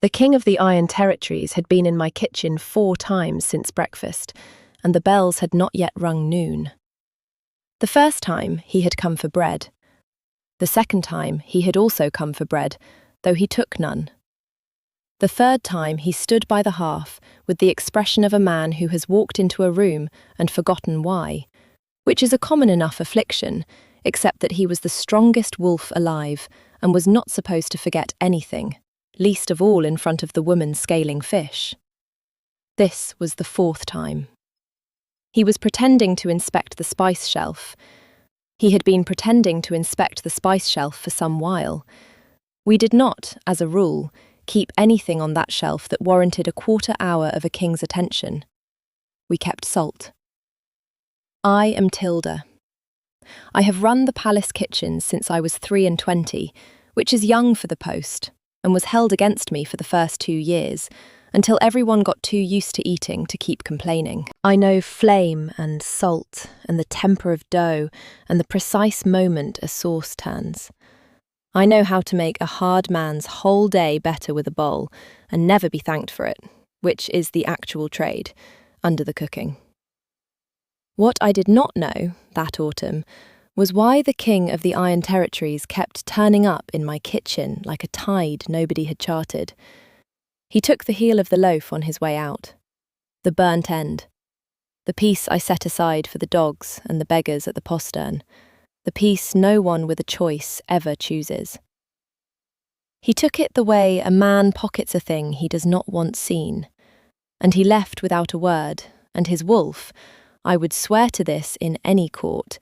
The King of the Iron Territories had been in my kitchen 4 times since breakfast, and the bells had not yet rung noon. The first time he had come for bread. The second time he had also come for bread, though he took none. The third time he stood by the hearth with the expression of a man who has walked into a room and forgotten why, which is a common enough affliction, except that he was the strongest wolf alive and was not supposed to forget anything, least of all in front of the woman scaling fish. This was the 4th time. He was pretending to inspect the spice shelf. He had been pretending to inspect the spice shelf for some while. We did not, as a rule, keep anything on that shelf that warranted a quarter hour of a king's attention. We kept salt. I am Tilda. I have run the palace kitchens since I was 23, which is young for the post, and was held against me for the first 2 years, until everyone got too used to eating to keep complaining. I know flame and salt, and the temper of dough, and the precise moment a sauce turns. I know how to make a hard man's whole day better with a bowl, and never be thanked for it, which is the actual trade, under the cooking. What I did not know, that autumn, was why the King of the Iron Territories kept turning up in my kitchen like a tide nobody had charted. He took the heel of the loaf on his way out. The burnt end. The piece I set aside for the dogs and the beggars at the postern. The piece no one with a choice ever chooses. He took it the way a man pockets a thing he does not want seen. And he left without a word, and his wolf, I would swear to this in any court,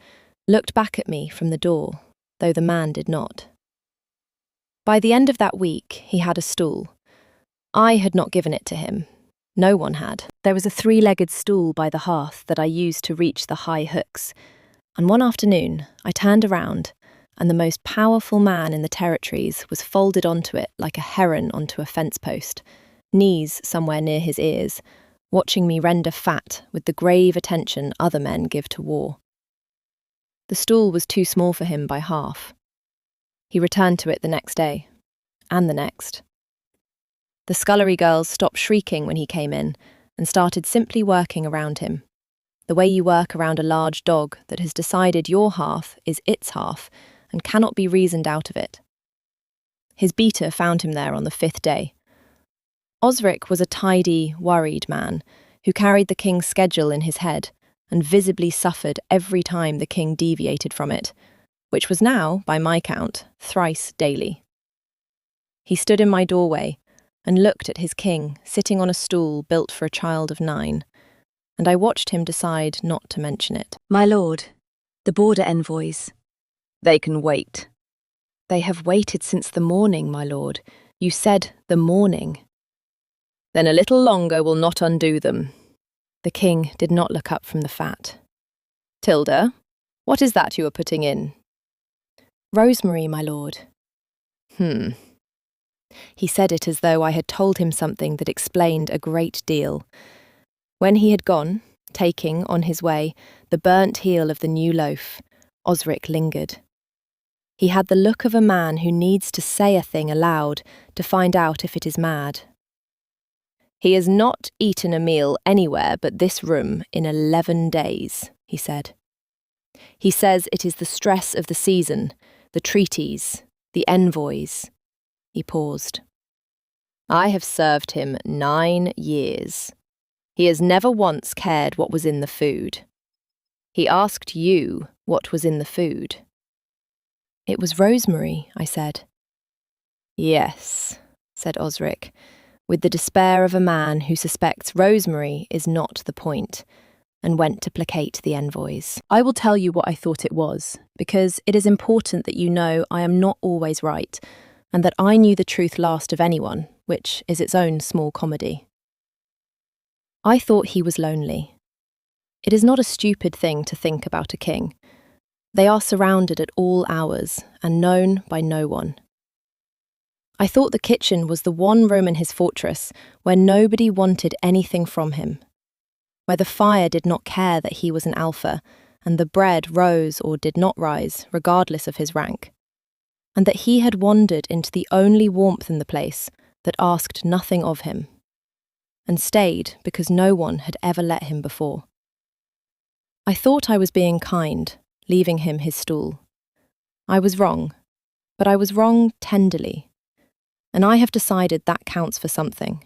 looked back at me from the door, though the man did not. By the end of that week, he had a stool. I had not given it to him. No one had. There was a 3-legged stool by the hearth that I used to reach the high hooks, and one afternoon I turned around, and the most powerful man in the territories was folded onto it like a heron onto a fence post, knees somewhere near his ears, watching me render fat with the grave attention other men give to war. The stool was too small for him by half. He returned to it the next day, and the next. The scullery girls stopped shrieking when he came in and started simply working around him, the way you work around a large dog that has decided your hearth is its hearth and cannot be reasoned out of it. His beater found him there on the 5th day. Osric was a tidy, worried man who carried the king's schedule in his head and visibly suffered every time the king deviated from it, which was now, by my count, thrice daily. He stood in my doorway and looked at his king sitting on a stool built for a child of 9, and I watched him decide not to mention it. My lord, the border envoys. They can wait. They have waited since the morning, my lord. You said the morning. Then a little longer will not undo them. The king did not look up from the fat. Tilda, what is that you are putting in? Rosemary, my lord. He said it as though I had told him something that explained a great deal. When he had gone, taking, on his way, the burnt heel of the new loaf, Osric lingered. He had the look of a man who needs to say a thing aloud to find out if it is mad. He has not eaten a meal anywhere but this room in 11 days, he said. He says it is the stress of the season, the treaties, the envoys. He paused. I have served him 9 years. He has never once cared what was in the food. He asked you what was in the food. It was rosemary, I said. Yes, said Osric, with the despair of a man who suspects rosemary is not the point, and went to placate the envoys. I will tell you what I thought it was, because it is important that you know I am not always right, and that I knew the truth last of anyone, which is its own small comedy. I thought he was lonely. It is not a stupid thing to think about a king. They are surrounded at all hours and known by no one. I thought the kitchen was the one room in his fortress where nobody wanted anything from him, where the fire did not care that he was an alpha, and the bread rose or did not rise, regardless of his rank, and that he had wandered into the only warmth in the place that asked nothing of him, and stayed because no one had ever let him before. I thought I was being kind, leaving him his stool. I was wrong, but I was wrong tenderly, and I have decided that counts for something.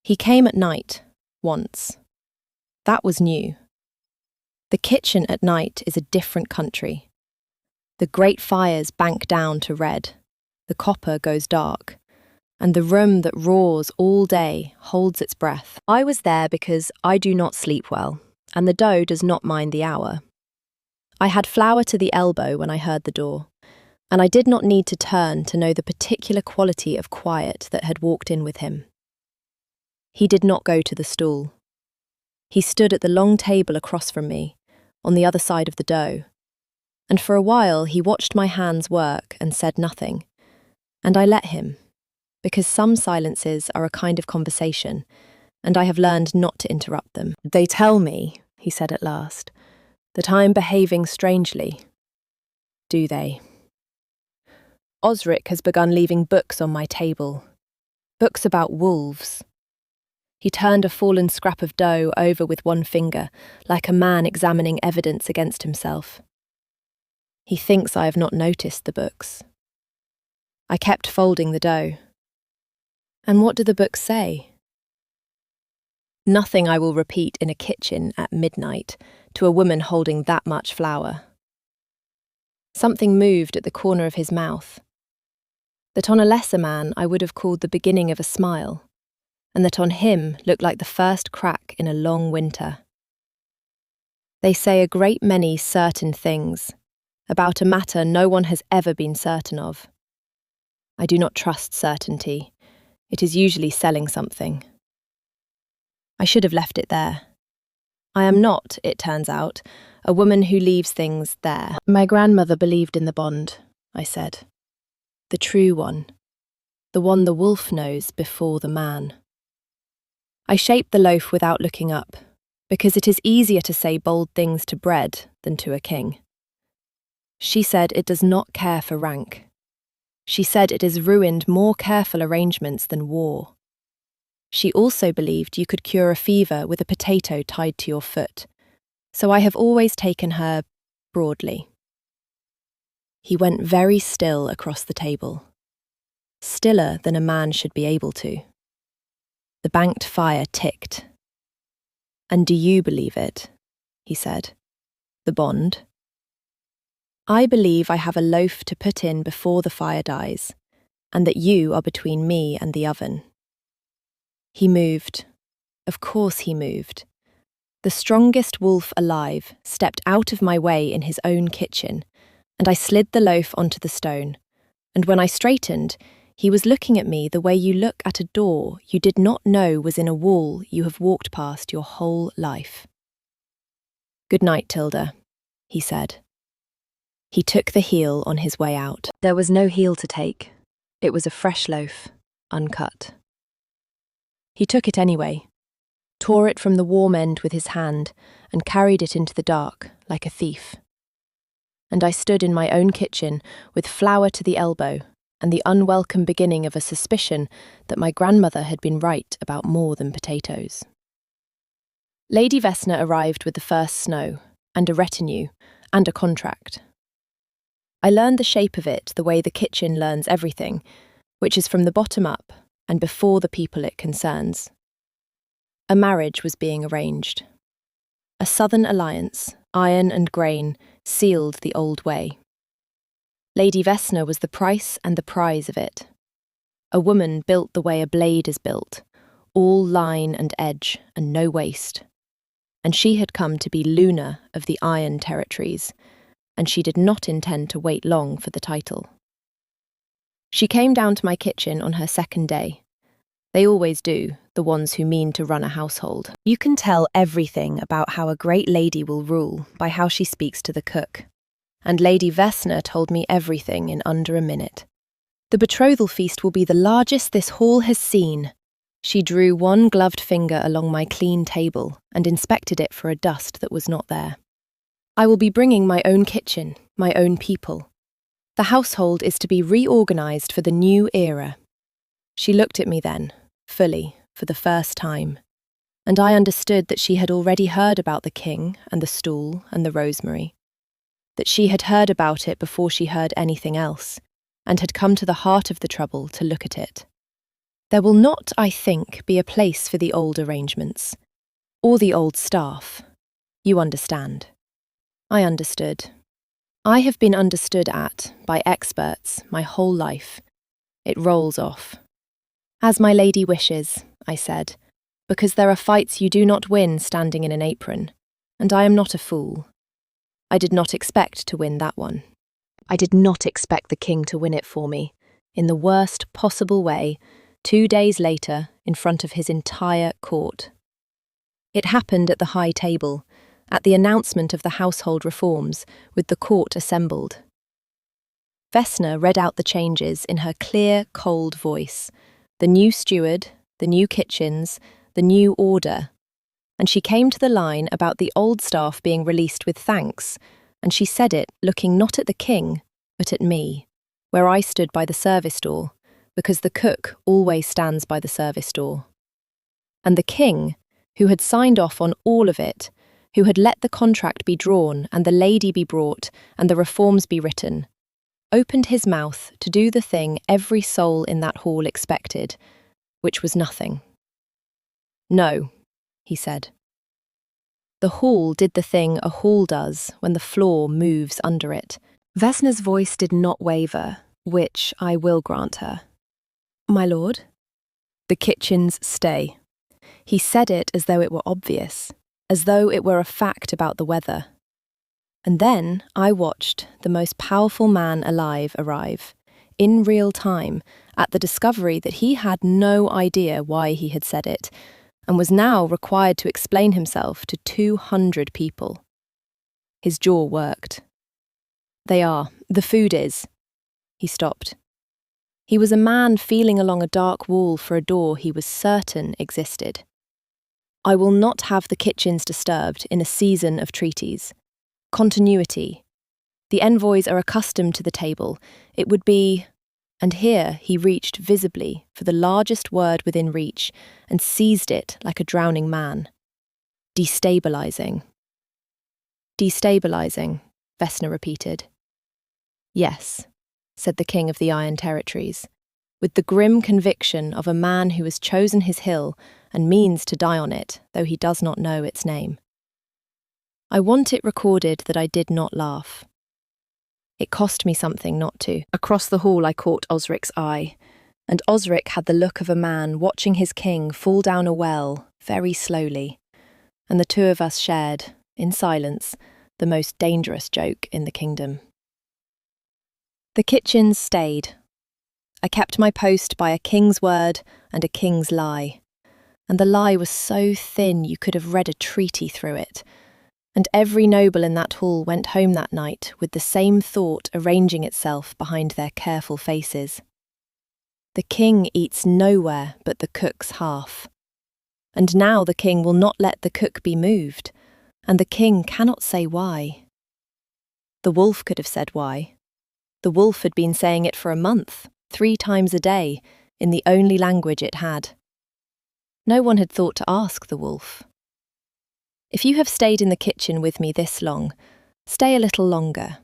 He came at night, once. That was new. The kitchen at night is a different country. The great fires bank down to red, the copper goes dark, and the room that roars all day holds its breath. I was there because I do not sleep well, and the dough does not mind the hour. I had flour to the elbow when I heard the door, and I did not need to turn to know the particular quality of quiet that had walked in with him. He did not go to the stool. He stood at the long table across from me, on the other side of the dough, and for a while he watched my hands work and said nothing, and I let him, because some silences are a kind of conversation, and I have learned not to interrupt them. "They tell me," he said at last, "that I am behaving strangely. Do they? Osric has begun leaving books on my table, books about wolves." He turned a fallen scrap of dough over with one finger, like a man examining evidence against himself. He thinks I have not noticed the books. I kept folding the dough. And what do the books say? Nothing I will repeat in a kitchen at midnight to a woman holding that much flour. Something moved at the corner of his mouth, that on a lesser man I would have called the beginning of a smile, and that on him looked like the first crack in a long winter. They say a great many certain things about a matter no one has ever been certain of. I do not trust certainty. It is usually selling something. I should have left it there. I am not, it turns out, a woman who leaves things there. My grandmother believed in the bond, I said. The true one. The one the wolf knows before the man. I shaped the loaf without looking up, because it is easier to say bold things to bread than to a king. She said it does not care for rank. She said it has ruined more careful arrangements than war. She also believed you could cure a fever with a potato tied to your foot, so I have always taken her broadly. He went very still across the table, stiller than a man should be able to. The banked fire ticked. "And do you believe it?" he said. "The bond?" "I believe I have a loaf to put in before the fire dies, and that you are between me and the oven." He moved. Of course he moved. The strongest wolf alive stepped out of my way in his own kitchen, and I slid the loaf onto the stone, and when I straightened, he was looking at me the way you look at a door you did not know was in a wall you have walked past your whole life. "Good night, Tilda," he said. He took the heel on his way out. There was no heel to take. It was a fresh loaf, uncut. He took it anyway, tore it from the warm end with his hand, and carried it into the dark, like a thief. And I stood in my own kitchen with flour to the elbow, and the unwelcome beginning of a suspicion that my grandmother had been right about more than potatoes. Lady Vesna arrived with the first snow, and a retinue, and a contract. I learned the shape of it the way the kitchen learns everything, which is from the bottom up and before the people it concerns. A marriage was being arranged. A southern alliance, iron and grain, sealed the old way. Lady Vesna was the price and the prize of it. A woman built the way a blade is built, all line and edge and no waste. And she had come to be Luna of the Iron Territories, and she did not intend to wait long for the title. She came down to my kitchen on her second day. They always do, the ones who mean to run a household. You can tell everything about how a great lady will rule by how she speaks to the cook. And Lady Vesna told me everything in under a minute. "The betrothal feast will be the largest this hall has seen." She drew one gloved finger along my clean table and inspected it for a dust that was not there. "I will be bringing my own kitchen, my own people. The household is to be reorganized for the new era. She looked at me then, fully, for the first time, and I understood that she had already heard about the king and the stool and the rosemary, that she had heard about it before she heard anything else, and had come to the heart of the trouble to look at it. There will not, I think, be a place for the old arrangements, or the old staff. You understand. I understood. I have been understood at by experts my whole life. It rolls off. As my lady wishes, I said, because there are fights you do not win standing in an apron, and I am not a fool. I did not expect to win that one. I did not expect the king to win it for me, in the worst possible way, 2 days later, in front of his entire court. It happened at the high table, at the announcement of the household reforms, with the court assembled. Vesna read out the changes in her clear, cold voice, the new steward, the new kitchens, the new order, and she came to the line about the old staff being released with thanks, and she said it looking not at the king, but at me, where I stood by the service door, because the cook always stands by the service door. And the king, who had signed off on all of it, who had let the contract be drawn and the lady be brought and the reforms be written, opened his mouth to do the thing every soul in that hall expected, which was nothing. No, he said. The hall did the thing a hall does when the floor moves under it. Vesna's voice did not waver, which I will grant her. My lord? The kitchens stay. He said it as though it were obvious, as though it were a fact about the weather. And then I watched the most powerful man alive arrive, in real time, at the discovery that he had no idea why he had said it, and was now required to explain himself to 200 people. His jaw worked. The food is. He stopped. He was a man feeling along a dark wall for a door he was certain existed. I will not have the kitchens disturbed in a season of treaties. Continuity. The envoys are accustomed to the table. It would be... And here he reached visibly for the largest word within reach and seized it like a drowning man. Destabilizing. Destabilizing, Vesna repeated. Yes, said the king of the Iron Territories, with the grim conviction of a man who has chosen his hill and means to die on it, though he does not know its name. I want it recorded that I did not laugh. It cost me something not to. Across the hall I caught Osric's eye, and Osric had the look of a man watching his king fall down a well very slowly, and the two of us shared, in silence, the most dangerous joke in the kingdom. The kitchens stayed. I kept my post by a king's word and a king's lie, and the lie was so thin you could have read a treaty through it, and every noble in that hall went home that night with the same thought arranging itself behind their careful faces. The king eats nowhere but the cook's hearth, and now the king will not let the cook be moved, and the king cannot say why. The wolf could have said why. The wolf had been saying it for a month, 3 times a day, in the only language it had. No one had thought to ask the wolf. If you have stayed in the kitchen with me this long, stay a little longer,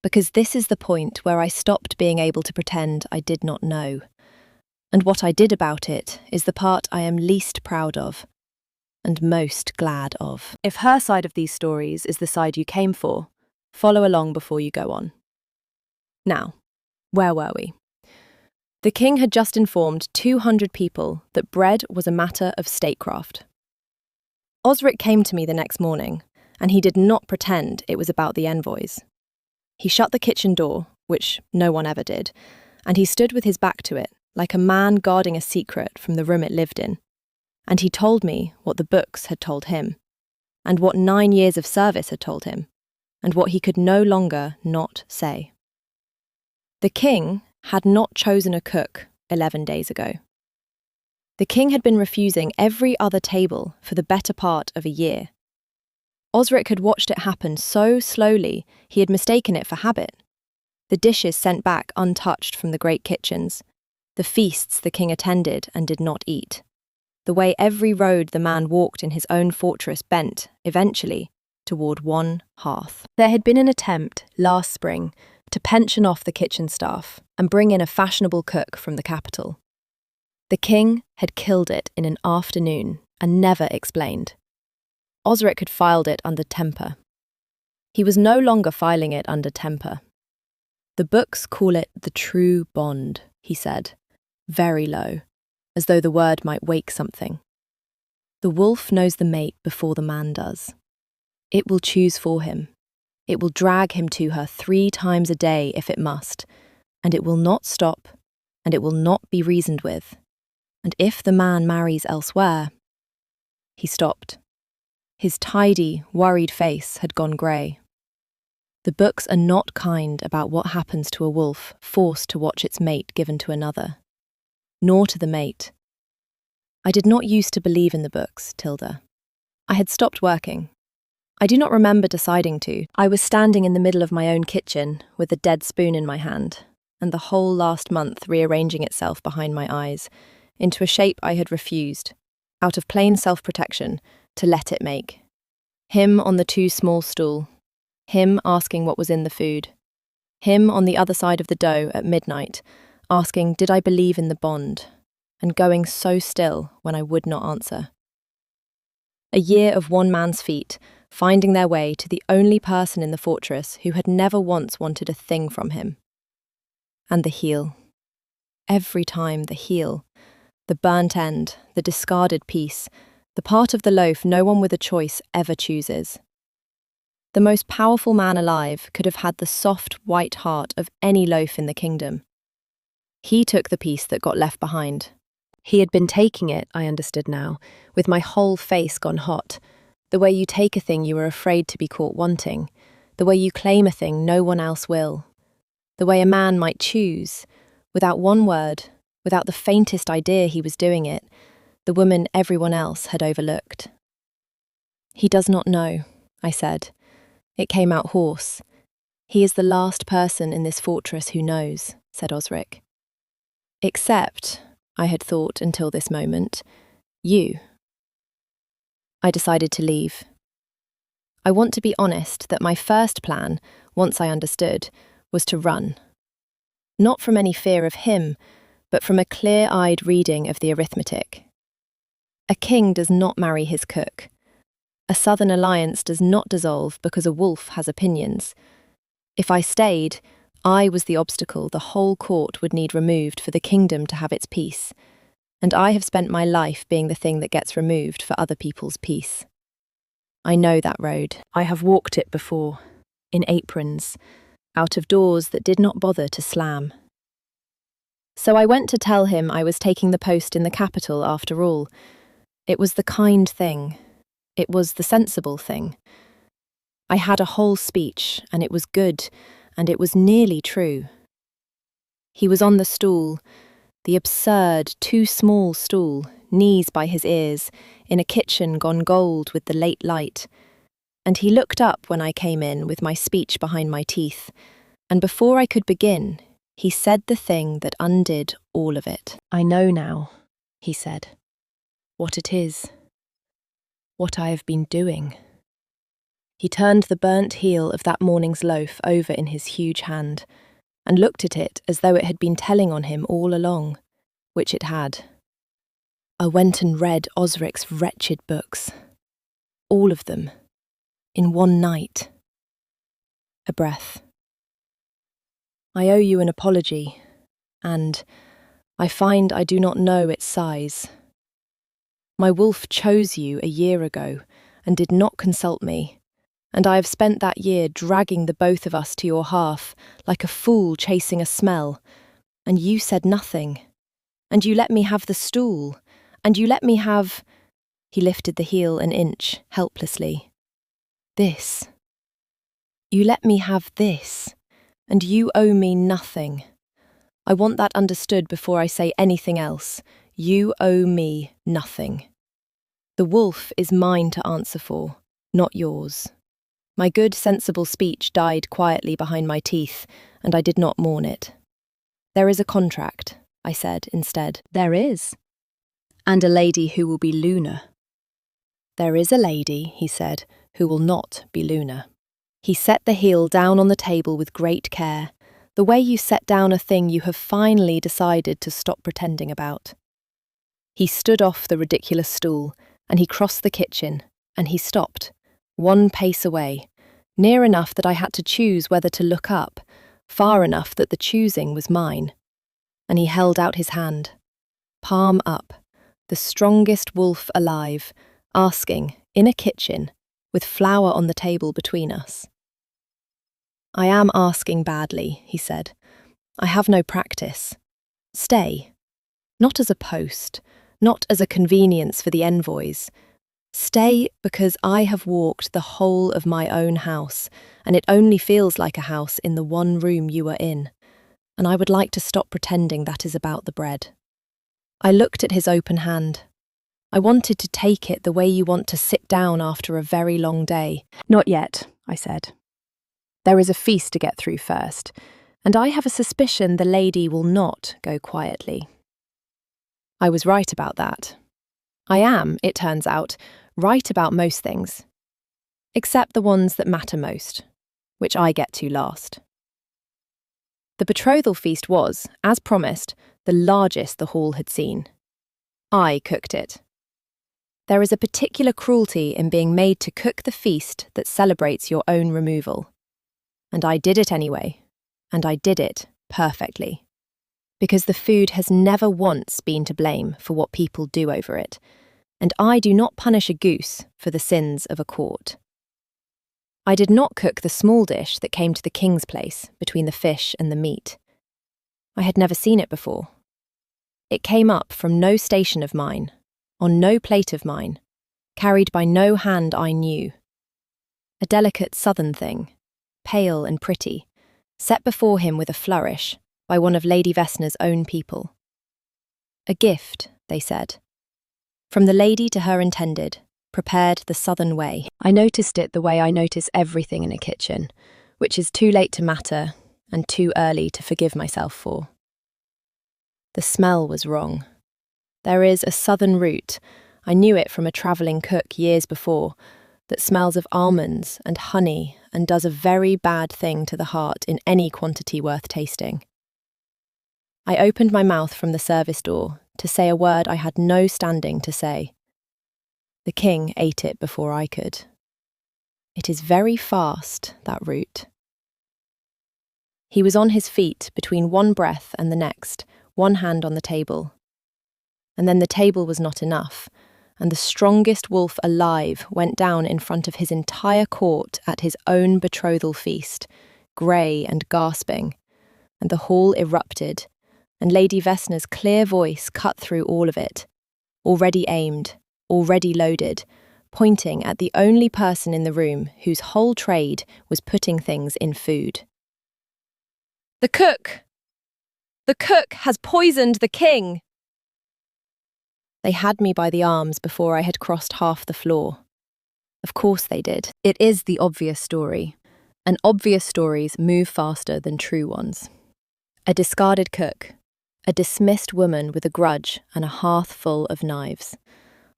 because this is the point where I stopped being able to pretend I did not know. And what I did about it is the part I am least proud of, and most glad of. If her side of these stories is the side you came for, follow along before you go on. Now, where were we? The king had just informed 200 people that bread was a matter of statecraft. Osric came to me the next morning, and he did not pretend it was about the envoys. He shut the kitchen door, which no one ever did, and he stood with his back to it, like a man guarding a secret from the room it lived in. And he told me what the books had told him, and what 9 years of service had told him, and what he could no longer not say. The king had not chosen a cook 11 days ago. The king had been refusing every other table for the better part of a year. Osric had watched it happen so slowly he had mistaken it for habit. The dishes sent back untouched from the great kitchens, the feasts the king attended and did not eat, the way every road the man walked in his own fortress bent, eventually, toward one hearth. There had been an attempt, last spring, to pension off the kitchen staff and bring in a fashionable cook from the capital. The king had killed it in an afternoon and never explained. Osric had filed it under temper. He was no longer filing it under temper. The books call it the true bond, he said, very low, as though the word might wake something. The wolf knows the mate before the man does. It will choose for him. It will drag him to her 3 times a day if it must, and it will not stop, and it will not be reasoned with. And if the man marries elsewhere... He stopped. His tidy, worried face had gone grey. The books are not kind about what happens to a wolf forced to watch its mate given to another. Nor to the mate. I did not used to believe in the books, Tilda. I had stopped working. I do not remember deciding to. I was standing in the middle of my own kitchen with a dead spoon in my hand, and the whole last month rearranging itself behind my eyes, into a shape I had refused, out of plain self-protection, to let it make. Him on the too small stool. Him asking what was in the food. Him on the other side of the dough at midnight, asking did I believe in the bond, and going so still when I would not answer. A year of one man's feet, finding their way to the only person in the fortress who had never once wanted a thing from him. And the heel. Every time the heel. The burnt end, the discarded piece, the part of the loaf no one with a choice ever chooses. The most powerful man alive could have had the soft, white heart of any loaf in the kingdom. He took the piece that got left behind. He had been taking it, I understood now, with my whole face gone hot, the way you take a thing you are afraid to be caught wanting, the way you claim a thing no one else will, the way a man might choose, without one word, without the faintest idea he was doing it, the woman everyone else had overlooked. He does not know, I said. It came out hoarse. He is the last person in this fortress who knows, said Osric. Except, I had thought until this moment, you. I decided to leave. I want to be honest that my first plan, once I understood, was to run. Not from any fear of him, but from a clear-eyed reading of the arithmetic. A king does not marry his cook. A southern alliance does not dissolve because a wolf has opinions. If I stayed, I was the obstacle the whole court would need removed for the kingdom to have its peace, and I have spent my life being the thing that gets removed for other people's peace. I know that road. I have walked it before, in aprons, out of doors that did not bother to slam. So I went to tell him I was taking the post in the capital after all. It was the kind thing. It was the sensible thing. I had a whole speech, and it was good, and it was nearly true. He was on the stool, the absurd, too small stool, knees by his ears, in a kitchen gone gold with the late light, and he looked up when I came in with my speech behind my teeth, and before I could begin, he said the thing that undid all of it. I know now, he said, what it is. What I have been doing. He turned the burnt heel of that morning's loaf over in his huge hand, and looked at it as though it had been telling on him all along, which it had. I went and read Osric's wretched books. All of them. In one night. A breath. I owe you an apology, and I find I do not know its size. My wolf chose you a year ago and did not consult me, and I have spent that year dragging the both of us to your hearth like a fool chasing a smell, and you said nothing, and you let me have the stool, and you let me have... He lifted the heel an inch, helplessly. This. You let me have this, and you owe me nothing. I want that understood before I say anything else. You owe me nothing. The wolf is mine to answer for, not yours. My good, sensible speech died quietly behind my teeth, and I did not mourn it. There is a contract. I said instead. There is. And a lady who will be lunar. There is a lady, he said, who will not be lunar. He set the heel down on the table with great care, the way you set down a thing you have finally decided to stop pretending about. He stood off the ridiculous stool, and he crossed the kitchen, and he stopped, 1 pace away, near enough that I had to choose whether to look up, far enough that the choosing was mine. And he held out his hand, palm up, the strongest wolf alive, asking, in a kitchen, with flour on the table between us. I am asking badly, he said. I have no practice. Stay. Not as a post, not as a convenience for the envoys. Stay because I have walked the whole of my own house, and it only feels like a house in the one room you are in, and I would like to stop pretending that is about the bread. I looked at his open hand. I wanted to take it the way you want to sit down after a very long day. Not yet, I said. There is a feast to get through first, and I have a suspicion the lady will not go quietly. I was right about that. I am, it turns out, right about most things, except the ones that matter most, which I get to last. The betrothal feast was, as promised, the largest the hall had seen. I cooked it. There is a particular cruelty in being made to cook the feast that celebrates your own removal. And I did it anyway, and I did it perfectly. Because the food has never once been to blame for what people do over it, and I do not punish a goose for the sins of a court. I did not cook the small dish that came to the king's place between the fish and the meat. I had never seen it before. It came up from no station of mine, on no plate of mine, carried by no hand I knew. A delicate southern thing, pale and pretty, set before him with a flourish by one of Lady Vesna's own people. A gift, they said. From the lady to her intended, prepared the southern way. I noticed it the way I notice everything in a kitchen, which is too late to matter and too early to forgive myself for. The smell was wrong. There is a southern root, I knew it from a travelling cook years before, that smells of almonds and honey and does a very bad thing to the heart in any quantity worth tasting. I opened my mouth from the service door to say a word I had no standing to say. The king ate it before I could. It is very fast, that root. He was on his feet between one breath and the next, one hand on the table. And then the table was not enough, and the strongest wolf alive went down in front of his entire court at his own betrothal feast, grey and gasping, and the hall erupted, and Lady Vesna's clear voice cut through all of it, already aimed, already loaded, pointing at the only person in the room whose whole trade was putting things in food. The cook! The cook has poisoned the king! They had me by the arms before I had crossed half the floor. Of course they did. It is the obvious story, and obvious stories move faster than true ones. A discarded cook, a dismissed woman with a grudge and a hearth full of knives.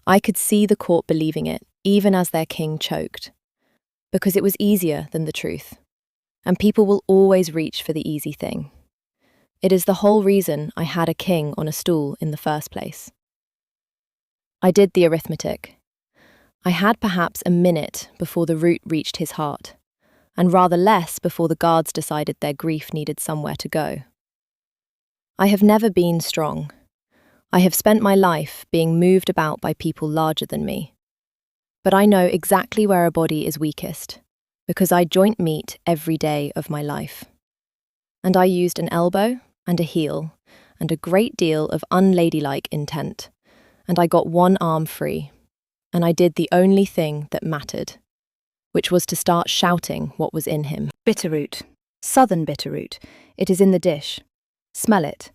I could see the court believing it, even as their king choked. Because it was easier than the truth. And people will always reach for the easy thing. It is the whole reason I had a king on a stool in the first place. I did the arithmetic. I had perhaps a minute before the root reached his heart, and rather less before the guards decided their grief needed somewhere to go. I have never been strong. I have spent my life being moved about by people larger than me. But I know exactly where a body is weakest, because I joint meat every day of my life. And I used an elbow and a heel and a great deal of unladylike intent, and I got one arm free, and I did the only thing that mattered, which was to start shouting what was in him. Bitterroot. Southern bitterroot. It is in the dish. Smell it.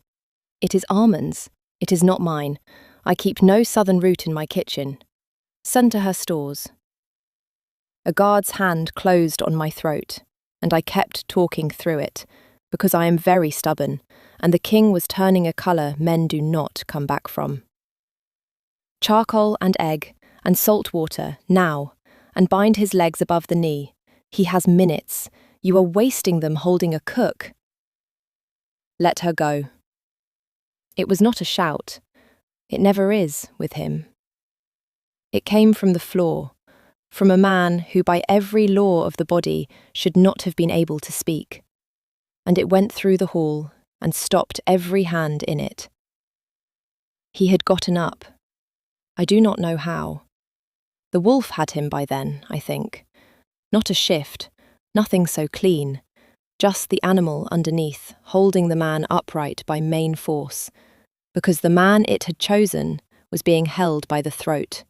It is almonds. It is not mine. I keep no southern root in my kitchen. Send to her stores. A guard's hand closed on my throat, and I kept talking through it, because I am very stubborn, and the king was turning a colour men do not come back from. Charcoal and egg, and salt water, now, and bind his legs above the knee. He has minutes. You are wasting them holding a cook. Let her go. It was not a shout. It never is with him. It came from the floor, from a man who by every law of the body should not have been able to speak, and it went through the hall and stopped every hand in it. He had gotten up. I do not know how. The wolf had him by then, I think. Not a shift, nothing so clean, just the animal underneath, holding the man upright by main force, because the man it had chosen was being held by the throat,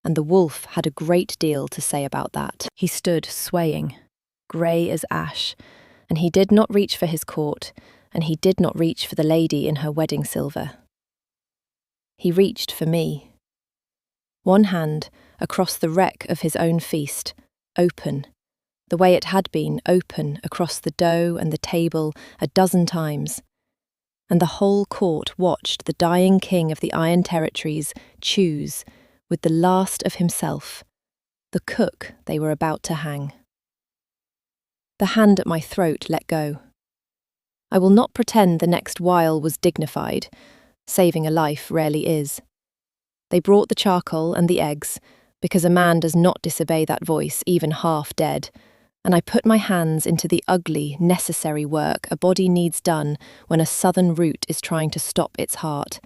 and the wolf had a great deal to say about that. He stood swaying, grey as ash, and he did not reach for his court, and he did not reach for the lady in her wedding silver. He reached for me. One hand across the wreck of his own feast, open, the way it had been open across the dough and the table 12 times, and the whole court watched the dying king of the Iron Territories choose, with the last of himself, the cook they were about to hang. The hand at my throat let go. I will not pretend the next while was dignified. Saving a life rarely is. They brought the charcoal and the eggs, because a man does not disobey that voice, even half dead, and I put my hands into the ugly, necessary work a body needs done when a southern root is trying to stop its heart.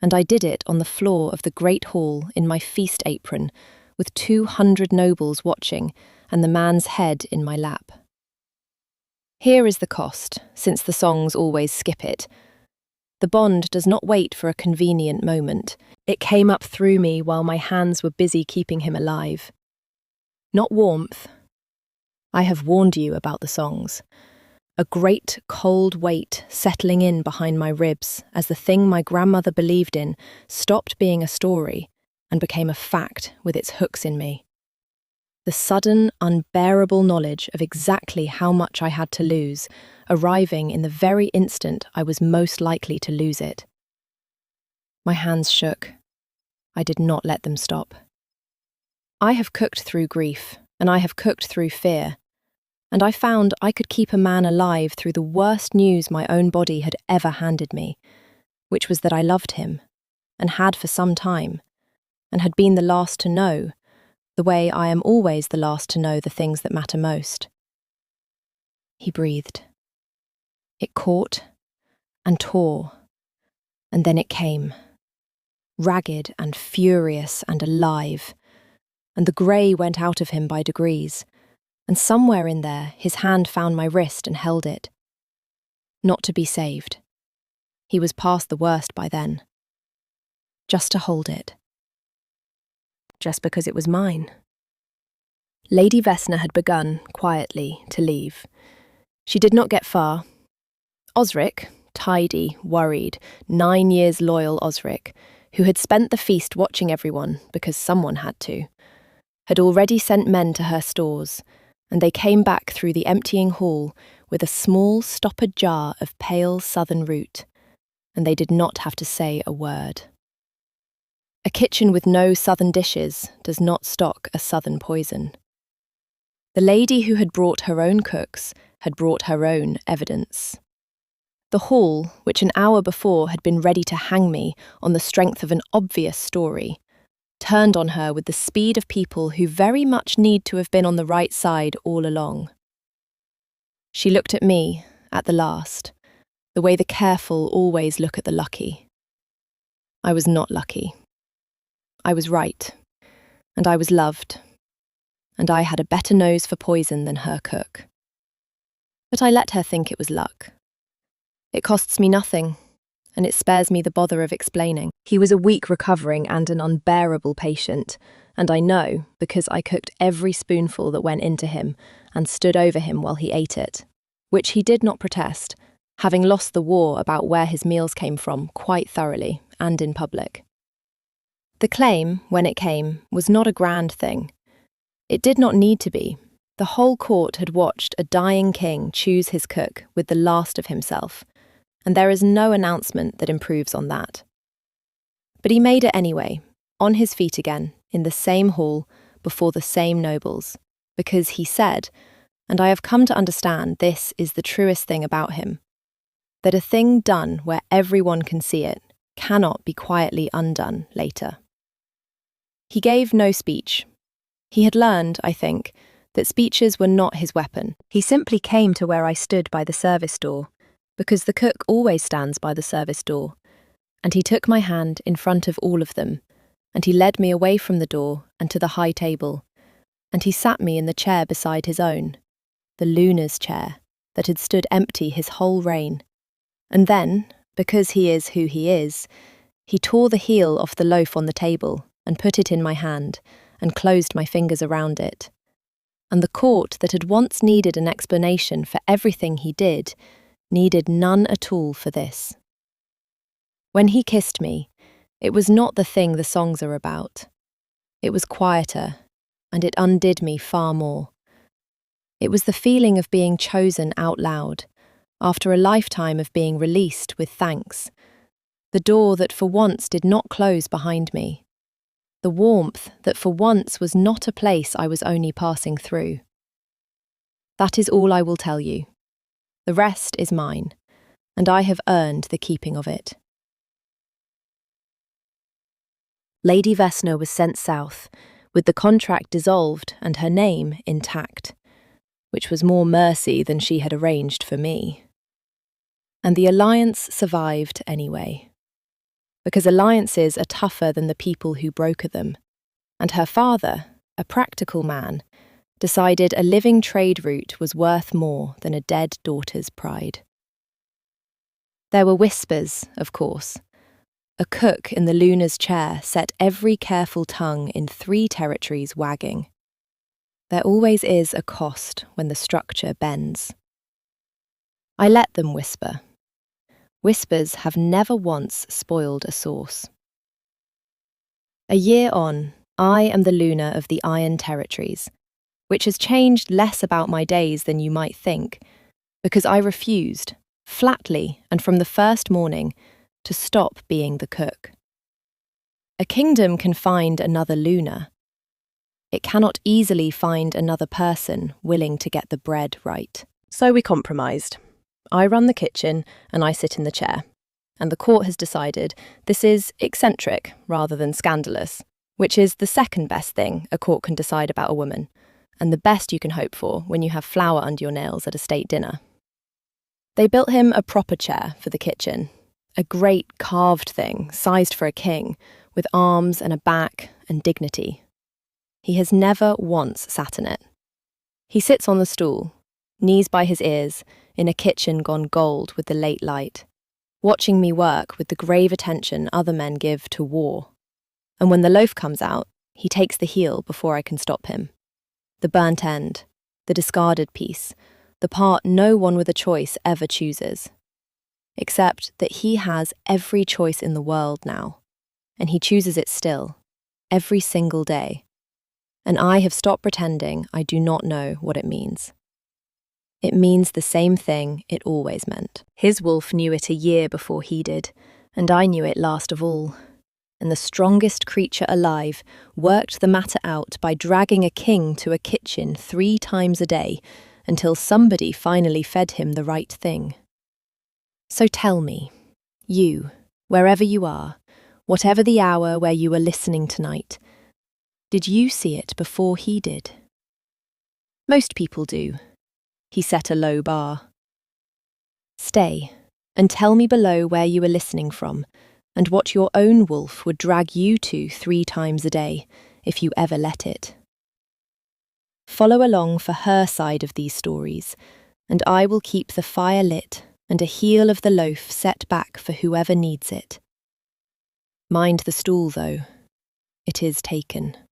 And I did it on the floor of the great hall in my feast apron, with 200 nobles watching, and the man's head in my lap. Here is the cost, since the songs always skip it. The bond does not wait for a convenient moment. It came up through me while my hands were busy keeping him alive. Not warmth. I have warned you about the songs. A great, cold weight settling in behind my ribs as the thing my grandmother believed in stopped being a story and became a fact with its hooks in me. The sudden, unbearable knowledge of exactly how much I had to lose, arriving in the very instant I was most likely to lose it. My hands shook. I did not let them stop. I have cooked through grief, and I have cooked through fear, and I found I could keep a man alive through the worst news my own body had ever handed me, which was that I loved him, and had for some time, and had been the last to know, the way I am always the last to know the things that matter most. He breathed. It caught and tore, and then it came, ragged and furious and alive, and the grey went out of him by degrees, and somewhere in there his hand found my wrist and held it. Not to be saved. He was past the worst by then. Just to hold it. Just because it was mine. Lady Vesna had begun, quietly, to leave. She did not get far. Osric, tidy, worried, 9 years loyal Osric, who had spent the feast watching everyone because someone had to, had already sent men to her stores, and they came back through the emptying hall with a small stoppered jar of pale southern root, and they did not have to say a word. A kitchen with no southern dishes does not stock a southern poison. The lady who had brought her own cooks had brought her own evidence. The hall, which an hour before had been ready to hang me on the strength of an obvious story, turned on her with the speed of people who very much need to have been on the right side all along. She looked at me, at the last, the way the careful always look at the lucky. I was not lucky. I was right, and I was loved, and I had a better nose for poison than her cook. But I let her think it was luck. It costs me nothing, and it spares me the bother of explaining. He was a weak recovering and an unbearable patient, and I know because I cooked every spoonful that went into him and stood over him while he ate it, which he did not protest, having lost the war about where his meals came from quite thoroughly and in public. The claim, when it came, was not a grand thing. It did not need to be. The whole court had watched a dying king choose his cook with the last of himself, and there is no announcement that improves on that. But he made it anyway, on his feet again, in the same hall, before the same nobles, because he said, and I have come to understand this is the truest thing about him, that a thing done where everyone can see it cannot be quietly undone later. He gave no speech. He had learned, I think, that speeches were not his weapon. He simply came to where I stood by the service door, because the cook always stands by the service door, and he took my hand in front of all of them, and he led me away from the door and to the high table, and he sat me in the chair beside his own, the Luna's chair, that had stood empty his whole reign. And then, because he is who he is, he tore the heel off the loaf on the table and put it in my hand and closed my fingers around it. And the court that had once needed an explanation for everything he did needed none at all for this. When he kissed me, it was not the thing the songs are about. It was quieter, and it undid me far more. It was the feeling of being chosen out loud, after a lifetime of being released with thanks. The door that for once did not close behind me. The warmth that for once was not a place I was only passing through. That is all I will tell you. The rest is mine, and I have earned the keeping of it. Lady Vesna was sent south, with the contract dissolved and her name intact, which was more mercy than she had arranged for me. And the alliance survived anyway, because alliances are tougher than the people who broker them, and her father, a practical man, decided a living trade route was worth more than a dead daughter's pride. There were whispers, of course. A cook in the Luna's chair set every careful tongue in 3 territories wagging. There always is a cost when the structure bends. I let them whisper. Whispers have never once spoiled a sauce. A year on, I am the Luna of the Iron Territories, which has changed less about my days than you might think, because I refused, flatly and from the first morning, to stop being the cook. A kingdom can find another Luna. It cannot easily find another person willing to get the bread right. So we compromised. I run the kitchen and I sit in the chair. And the court has decided this is eccentric rather than scandalous, which is the second best thing a court can decide about a woman, and the best you can hope for when you have flour under your nails at a state dinner. They built him a proper chair for the kitchen, a great carved thing sized for a king, with arms and a back and dignity. He has never once sat in it. He sits on the stool, knees by his ears, in a kitchen gone gold with the late light, watching me work with the grave attention other men give to war. And when the loaf comes out, he takes the heel before I can stop him. The burnt end, the discarded piece, the part no one with a choice ever chooses. Except that he has every choice in the world now, and he chooses it still, every single day. And I have stopped pretending I do not know what it means. It means the same thing it always meant. His wolf knew it a year before he did, and I knew it last of all. And the strongest creature alive worked the matter out by dragging a king to a kitchen 3 times a day until somebody finally fed him the right thing. So tell me, you, wherever you are, whatever the hour where you were listening tonight, did you see it before he did? Most people do. He set a low bar. Stay, and tell me below where you were listening from, and what your own wolf would drag you to 3 times a day, if you ever let it. Follow along for her side of these stories, and I will keep the fire lit and a heel of the loaf set back for whoever needs it. Mind the stool, though. It is taken.